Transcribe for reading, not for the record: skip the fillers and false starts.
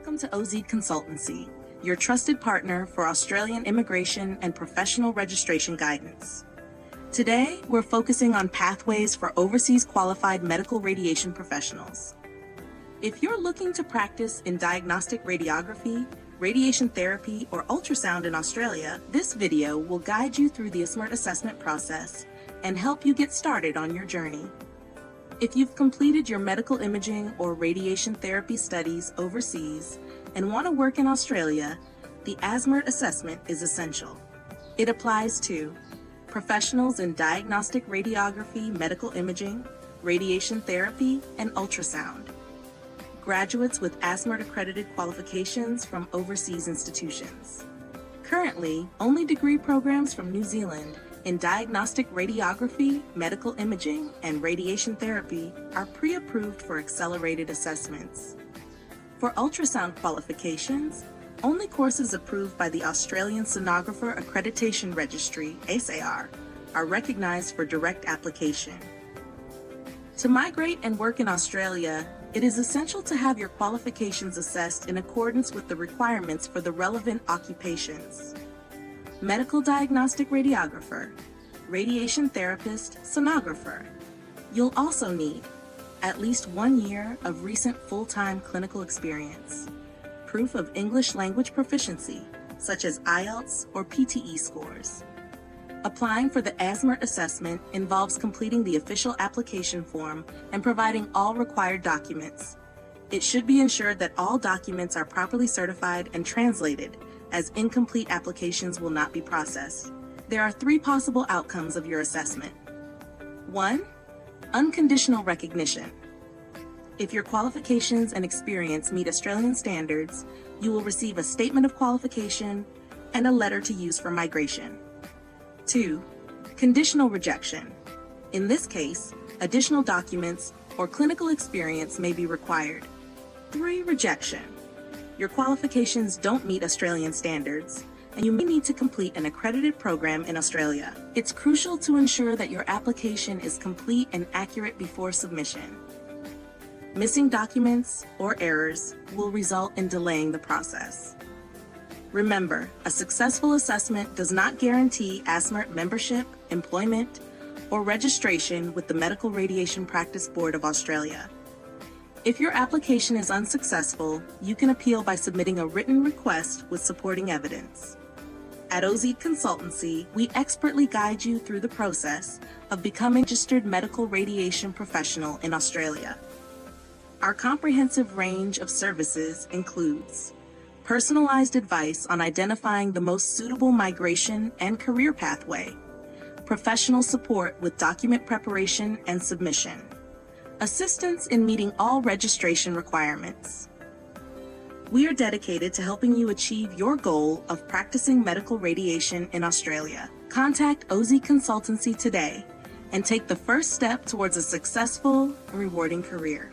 Welcome to 𝗖𝗵𝗲𝗃 Consultancy, your trusted partner for Australian immigration and professional registration guidance. Today, we're focusing on pathways for overseas qualified medical radiation professionals. If you're looking to practice in diagnostic radiography, radiation therapy, or ultrasound in Australia, this video will guide you through the 𝗔𝗫𝗃 assessment process and help you get started on your journey. If you've completed your medical imaging or radiation therapy studies overseas and want to work in Australia, the 𝗔𝗫𝗃 assessment is essential. It applies to professionals in diagnostic radiography, medical imaging, radiation therapy, and ultrasound, graduates with 𝗔𝗫𝗃 accredited qualifications from overseas institutions. Currently, only degree programs from New Zealand in diagnostic radiography, medical imaging, and radiation therapy are pre-approved for accelerated assessments. For ultrasound qualifications, only courses approved by the Australian Sonographer Accreditation Registry, ASAR, are recognized for direct application. To migrate and work in Australia, it is essential to have your qualifications assessed in accordance with the requirements for the relevant occupations. Medical diagnostic radiographer, radiation therapist, sonographer. You'll also need at least 1 year of recent full-time clinical experience, proof of English language proficiency, such as IELTS or PTE scores. Applying for the 𝗔𝗫𝗃 assessment involves completing the official application form and providing all required documents. It should be ensured that all documents are properly certified and translated, as incomplete applications will not be processed. There are 3 possible outcomes of your assessment. 1. Unconditional recognition. If your qualifications and experience meet Australian standards, you will receive a statement of qualification and a letter to use for migration. 2. Conditional rejection. In this case, additional documents or clinical experience may be required. 3. Rejection. Your qualifications don't meet Australian standards, and you may need to complete an accredited program in Australia. It's crucial to ensure that your application is complete and accurate before submission. Missing documents or errors will result in delaying the process. Remember, a successful assessment does not guarantee 𝗔𝗫𝗃 membership, employment, or registration with the Medical Radiation Practice Board of Australia. If your application is unsuccessful, you can appeal by submitting a written request with supporting evidence. At 𝗖𝗵𝗃 Consultancy, we expertly guide you through the process of becoming a registered medical radiation professional in Australia. Our comprehensive range of services includes personalized advice on identifying the most suitable migration and career pathway, professional support with document preparation and submission, assistance in meeting all registration requirements. We are dedicated to helping you achieve your goal of practicing medical radiation in Australia. Contact 𝗖𝗵𝗃 Consultancy today and take the first step towards a successful and rewarding career.